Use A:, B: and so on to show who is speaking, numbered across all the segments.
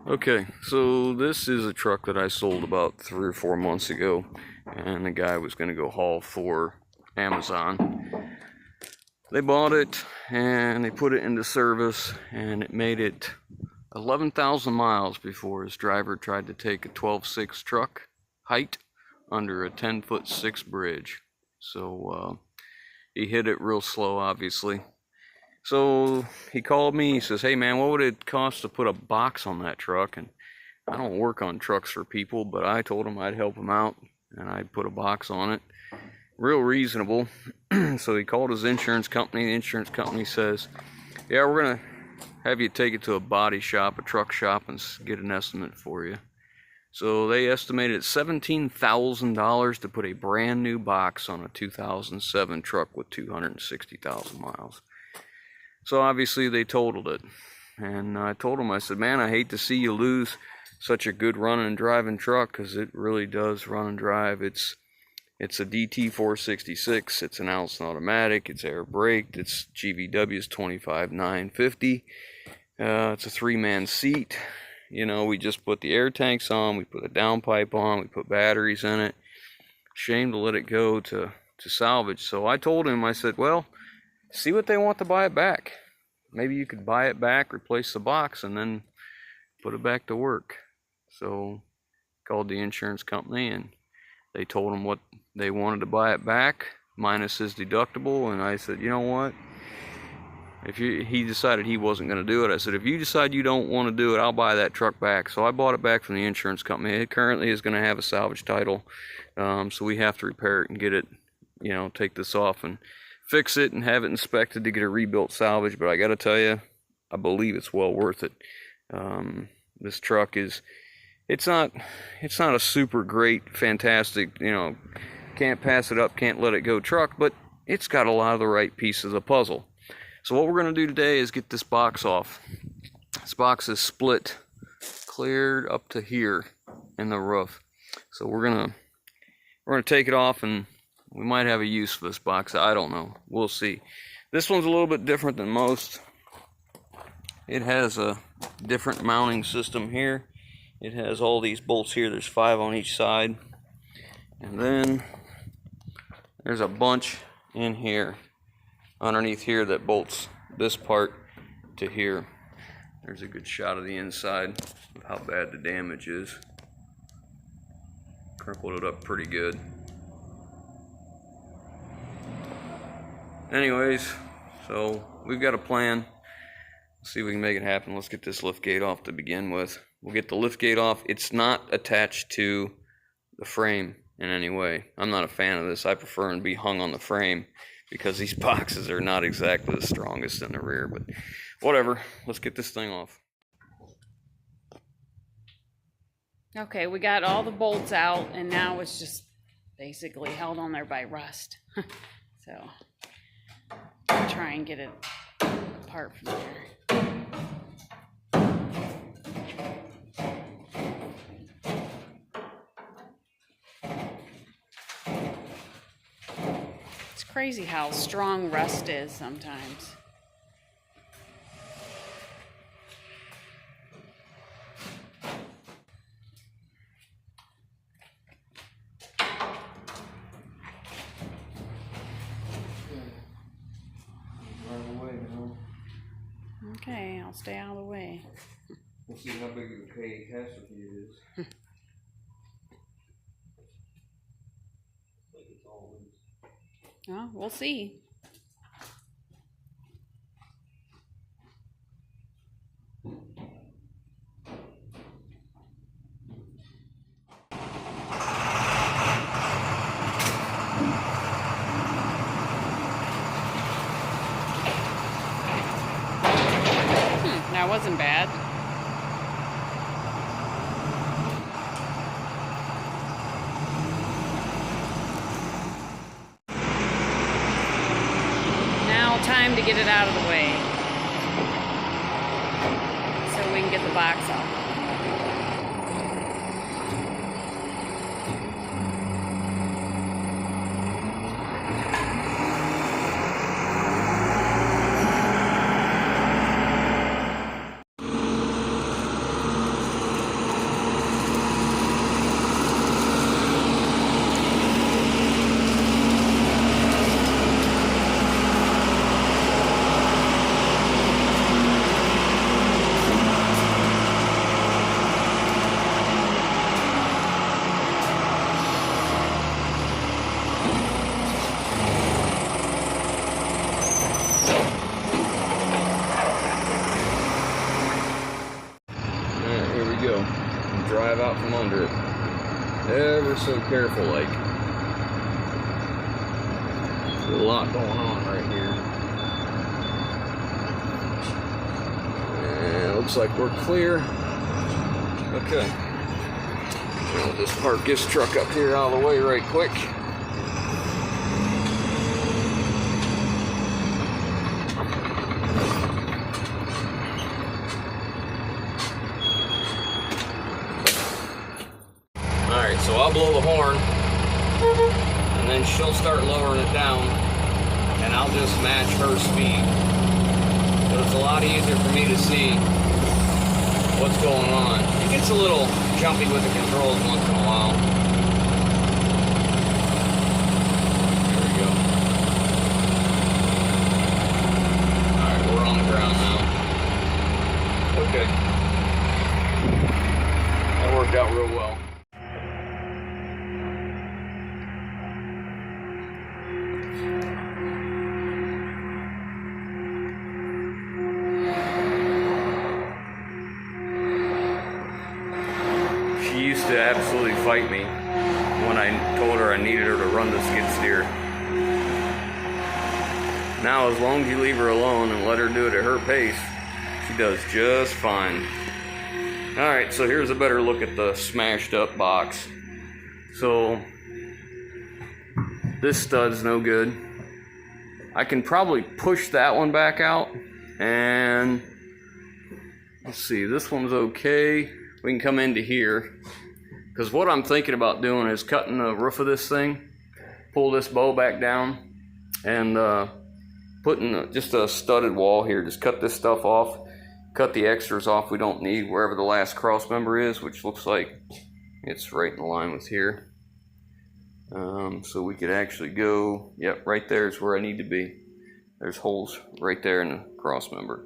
A: Okay, so this is a truck that I sold about 3 or 4 months ago, and the guy was going to go haul for Amazon. They bought it and they put it into service, and it made it 11,000 miles before his driver tried to take a 12.6 truck height under a 10'6" bridge. So he hit it real slow, obviously. So he called me, he says, hey man, what would it cost to put a box on that truck? And I don't work on trucks for people, but I told him I'd help him out and I'd put a box on it. Real reasonable. So he called his insurance company. The insurance company says, yeah, we're gonna have you take it to a body shop, a truck shop, and get an estimate for you. So they estimated $17,000 to put a brand new box on a 2007 truck with 260,000 miles. So obviously they totaled it, and I told him, I said, man, I hate to see you lose such a good running and driving truck, because it really does run and drive. It's a DT 466, it's an Allison automatic, it's air braked, it's GVW's 25,950. It's a 3-man seat. You know, we just put the air tanks on, we put a downpipe on, we put batteries in it. Shame to let it go to salvage. So I told him, I said, well, see what they want to buy it back. Maybe you could buy it back, replace the box, and then put it back to work. So called the insurance company, and they told him what they wanted to buy it back, minus his deductible. And I said, you know what? He decided he wasn't going to do it. I said, if you decide you don't want to do it, I'll buy that truck back. So I bought it back from the insurance company. It currently is going to have a salvage title. So we have to repair it and get it, you know, take this off and fix it and have it inspected to get a rebuilt salvage. But I got to tell you, I believe it's well worth it. This truck is, it's not a super great, fantastic, you know, can't pass it up, can't let it go truck, but it's got a lot of the right pieces of the puzzle. So what we're going to do today is get this box off. This box is split, cleared up to here in the roof. So we're gonna take it off, and we might have a use for this box. I don't know. We'll see. This one's a little bit different than most. It has a different mounting system here. It has all these bolts here. There's 5 on each side. And then there's a bunch in here, underneath here, that bolts this part to here. There's a good shot of the inside of how bad the damage is. Crumpled it up pretty good. Anyways, so we've got a plan. Let's see if we can make it happen. Let's get this lift gate off to begin with. We'll get the lift gate off. It's not attached to the frame in any way. I'm not a fan of this. I prefer them to be hung on the frame, because these boxes are not exactly the strongest in the rear, but whatever. Let's get this thing off.
B: Okay, we got all the bolts out, and now it's just basically held on there by rust. So I'll try and get it apart from there. It's crazy how strong rust is sometimes. Okay, I'll stay out of the way.
A: We'll see how big of a catastrophe it is.
B: Well, we'll see. That wasn't bad. Now time to get it out of the way so we can get the box off.
A: drive out from under it. Ever so careful, like. There's a lot going on right here. And it looks like we're clear. Okay. I'll just park this truck up here out of the way right quick. Alright, so I'll blow the horn, and then she'll start lowering it down, and I'll just match her speed. So it's a lot easier for me to see what's going on. It gets a little jumpy with the controls once in a while. There we go. Alright, we're on the ground now. Okay. That worked out real well. She used to absolutely fight me when I told her I needed her to run the skid steer. Now, as long as you leave her alone and let her do it at her pace, she does just fine. Alright, so here's a better look at the smashed up box. So, this stud's no good. I can probably push that one back out, and let's see, this one's okay. We can come into here, because what I'm thinking about doing is cutting the roof of this thing, pull this bow back down, and putting just a studded wall here. Just cut this stuff off, cut the extras off we don't need wherever the last cross member is, which looks like it's right in line with here. So we could actually go, yep, right there is where I need to be. There's holes right there in the cross member.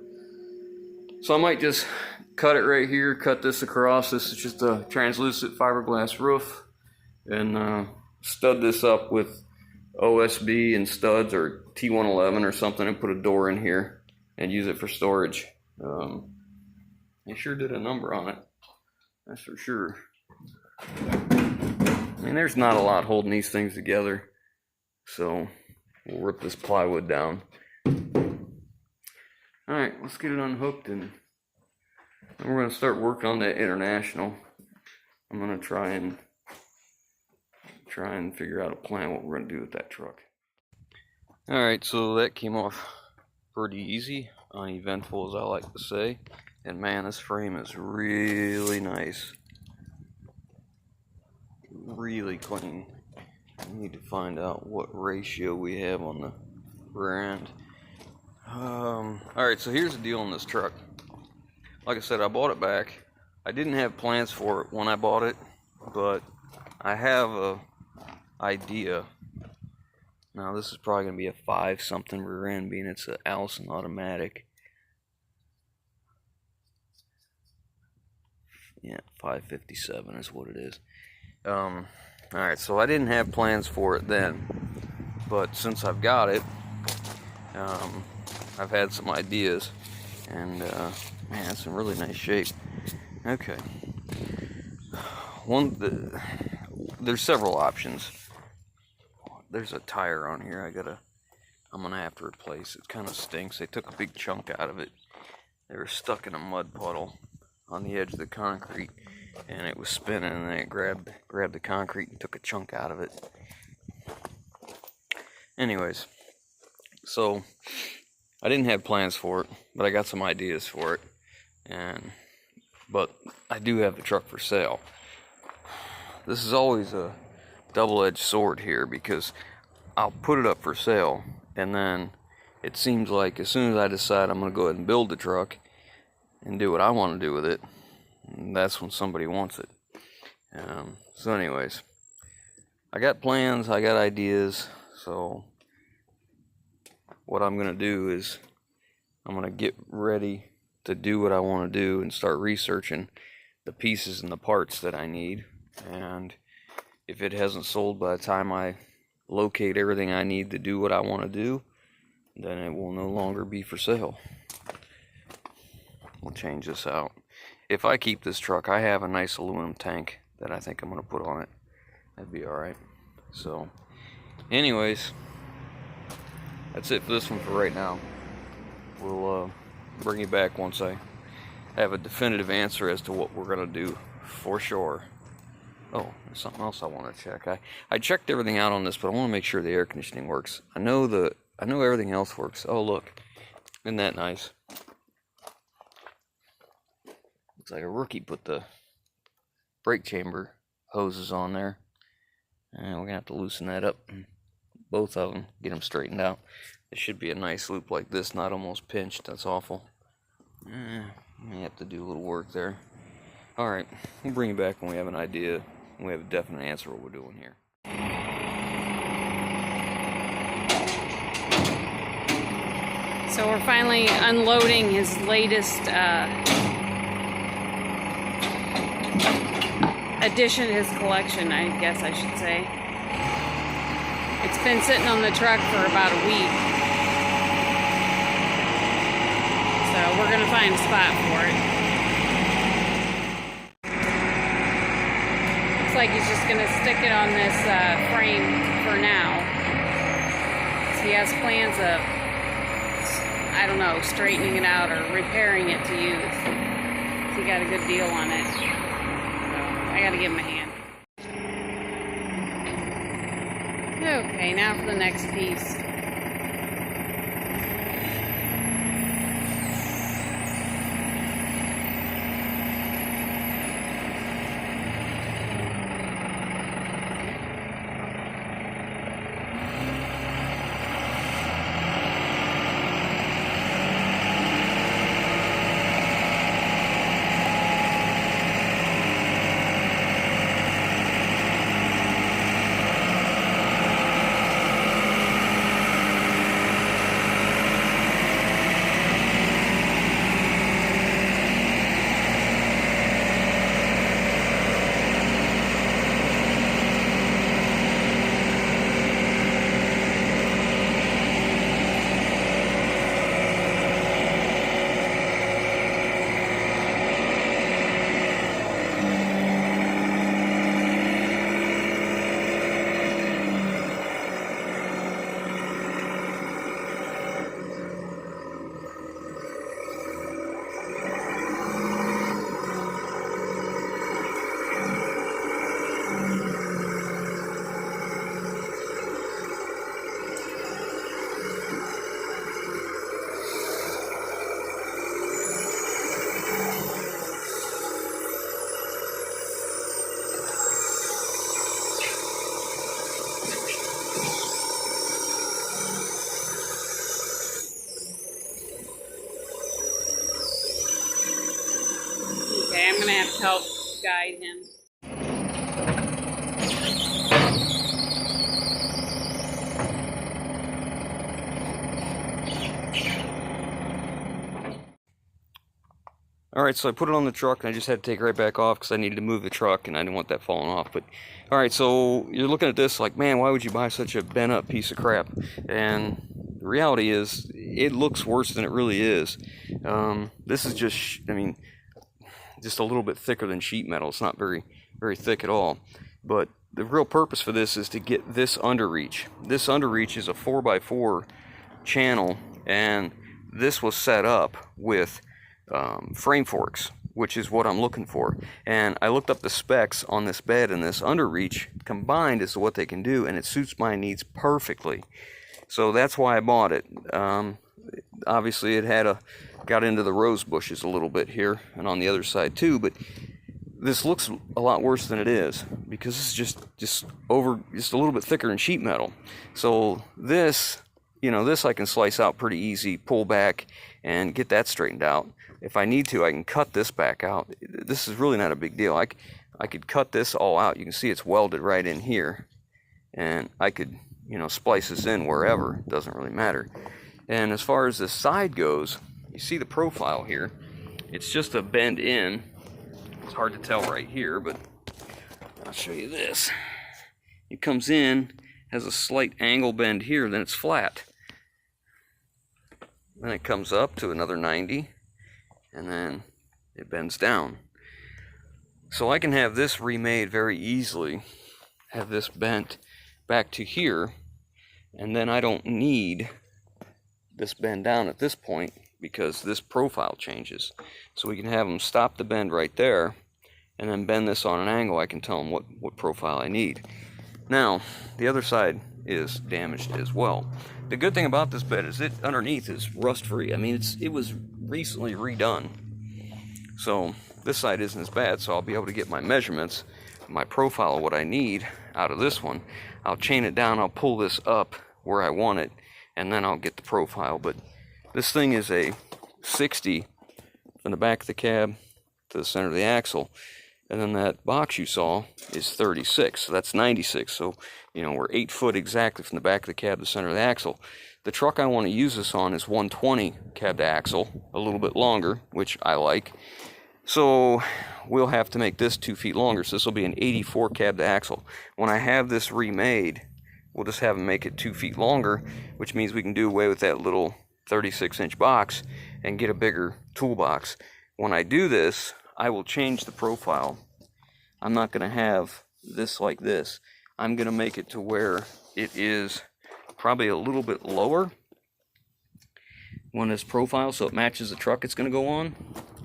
A: So I might just cut it right here, cut this across. This is just a translucent fiberglass roof, and stud this up with OSB and studs or T111 or something, and put a door in here and use it for storage. They sure did a number on it, that's for sure. I mean, there's not a lot holding these things together, so we'll rip this plywood down. Alright, let's get it unhooked, and we're going to start working on that international. I'm going to try and figure out a plan what we're going to do with that truck. Alright, so that came off pretty easy, uneventful as I like to say. And man, this frame is really nice. Really clean. I need to find out what ratio we have on the rear end. Alright, so here's the deal on this truck. Like I said, I bought it back. I didn't have plans for it when I bought it, but I have a idea. Now this is probably going to be a 5 something rear end, being it's an Allison automatic. Yeah, 557 is what it is. Alright, so I didn't have plans for it then, but since I've got it, I've had some ideas, and man, it's in really nice shape. Okay. There's several options. There's a tire on here I'm gonna have to replace. It kind of stinks. They took a big chunk out of it. They were stuck in a mud puddle on the edge of the concrete, and it was spinning, and they grabbed the concrete and took a chunk out of it. Anyways, so I didn't have plans for it, but I got some ideas for it, but I do have the truck for sale. This is always a double-edged sword here, because I'll put it up for sale, and then it seems like as soon as I decide I'm going to go ahead and build the truck and do what I want to do with it, that's when somebody wants it. So anyways, I got plans, I got ideas, so what I'm going to do is I'm going to get ready to do what I want to do and start researching the pieces and the parts that I need, and if it hasn't sold by the time I locate everything I need to do what I want to do, then it will no longer be for sale. We'll change this out. if I keep this truck, I have a nice aluminum tank that I think I'm going to put on it. That'd be alright. So, anyways, that's it for this one for right now. We'll bring you back once I have a definitive answer as to what we're going to do for sure. Oh, there's something else I want to check. I checked everything out on this, but I want to make sure the air conditioning works. I know everything else works. Oh, look. Isn't that nice? Looks like a rookie put the brake chamber hoses on there. And we're going to have to loosen that up. Both of them. Get them straightened out. It should be a nice loop like this, not almost pinched. That's awful. May have to do a little work there. Alright, we'll bring you back when we have an idea, when we have a definite answer what we're doing here.
B: So we're finally unloading his latest addition to his collection, I guess I should say. It's been sitting on the truck for about a week. So we're going to find a spot for it. Looks like he's just going to stick it on this frame for now. So he has plans of, I don't know, straightening it out or repairing it to use. So he got a good deal on it. So I got to give him a hand. Okay, now for the next piece. Okay, I'm gonna have to help guide him.
A: Alright, so I put it on the truck and I just had to take it right back off because I needed to move the truck and I didn't want that falling off. But alright, so you're looking at this like, man, why would you buy such a bent up piece of crap? And the reality is, it looks worse than it really is. This is just, just a little bit thicker than sheet metal. It's not very thick at all. But the real purpose for this is to get this underreach. This underreach is a 4x4 channel, and this was set up with frame forks, which is what I'm looking for. And I looked up the specs on this bed, and this underreach combined is what they can do, and it suits my needs perfectly. So that's why I bought it. Obviously it got into the rose bushes a little bit here and on the other side too, but this looks a lot worse than it is because this is just a little bit thicker than sheet metal. So this, this I can slice out pretty easy, pull back and get that straightened out. If I need to, I can cut this back out. This is really not a big deal. I could cut this all out. You can see it's welded right in here, and I could splice this in wherever. It doesn't really matter. And as far as this side goes, you see the profile here. It's just a bend in. It's hard to tell right here, but I'll show you this. It comes in, has a slight angle bend here, then it's flat. Then it comes up to another 90, and then it bends down. So I can have this remade very easily, have this bent back to here, and then I don't need this bend down at this point because this profile changes. So we can have them stop the bend right there and then bend this on an angle. I can tell them what profile I need. Now, the other side is damaged as well. The good thing about this bed is it underneath is rust free. I mean, it was recently redone. So this side isn't as bad, so I'll be able to get my measurements, my profile of what I need out of this one. I'll chain it down, I'll pull this up where I want it, and then I'll get the profile. But this thing is a 60 from the back of the cab to the center of the axle, and then that box you saw is 36, so that's 96. So, you know, we're 8 foot exactly from the back of the cab to the center of the axle. The truck I want to use this on is 120 cab to axle, a little bit longer, which I like. So we'll have to make this 2 feet longer, so this will be an 84 cab to axle. When I have this remade, we'll just have them make it 2 feet longer, which means we can do away with that little 36-inch box and get a bigger toolbox. When I do this, I will change the profile. I'm not going to have this like this. I'm going to make it to where it is probably a little bit lower on this profile, so it matches the truck it's going to go on.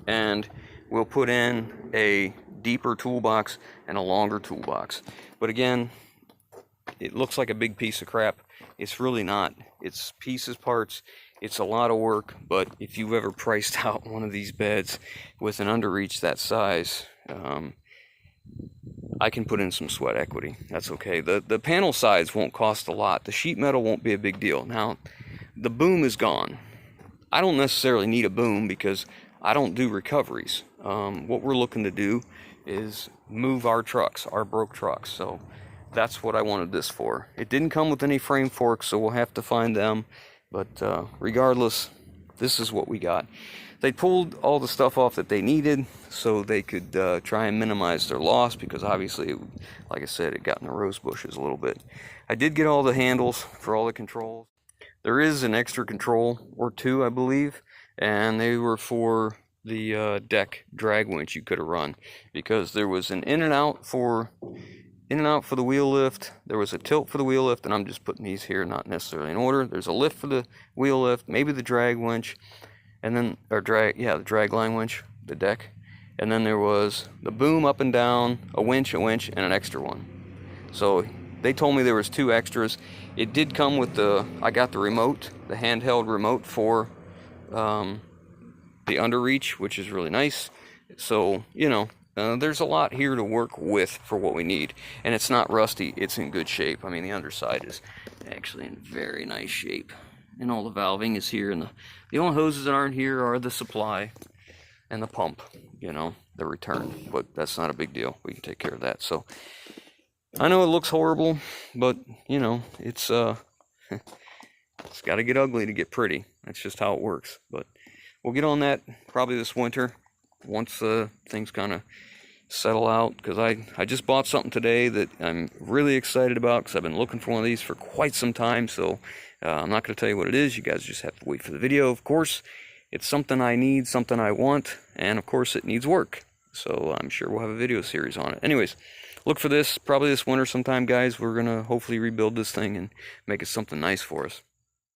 A: And we'll put in a deeper toolbox and a longer toolbox. But again, it looks like a big piece of crap. It's really not. It's pieces, parts. It's a lot of work, but if you've ever priced out one of these beds with an underreach that size, I can put in some sweat equity. That's okay. The panel sides won't cost a lot. The sheet metal won't be a big deal. Now, the boom is gone. I don't necessarily need a boom because I don't do recoveries. What we're looking to do is move our trucks, our broke trucks. So that's what I wanted this for. It didn't come with any frame forks, so we'll have to find them. But regardless, this is what we got. They pulled all the stuff off that they needed so they could try and minimize their loss, because obviously, like I said, it got in the rose bushes a little bit. I did get all the handles for all the controls. There is an extra control or two, I believe, and they were for the deck drag winch you could have run, because there was an in and out for the wheel lift, there was a tilt for the wheel lift, and I'm just putting these here not necessarily in order. There's a lift for the wheel lift, maybe the drag winch, and then the drag line winch, the deck, and then there was the boom up and down, a winch, and an extra one. So they told me there was 2 extras. It did come with I got the remote, the handheld remote for the underreach, which is really nice. So, you know, there's a lot here to work with for what we need. And it's not rusty, it's in good shape. I mean, the underside is actually in very nice shape. And all the valving is here, and the only hoses that aren't here are the supply and the pump, you know, the return. But that's not a big deal. We can take care of that. So I know it looks horrible, but, you know, it's it's got to get ugly to get pretty. That's just how it works. But we'll get on that probably this winter once things kind of settle out, because I just bought something today that I'm really excited about, because I've been looking for one of these for quite some time. So I'm not going to tell you what it is. You guys just have to wait for the video. Of course, it's something I need, something I want, and of course it needs work. So I'm sure we'll have a video series on it. Anyways, look for this probably this winter sometime, guys. We're going to hopefully rebuild this thing and make it something nice for us.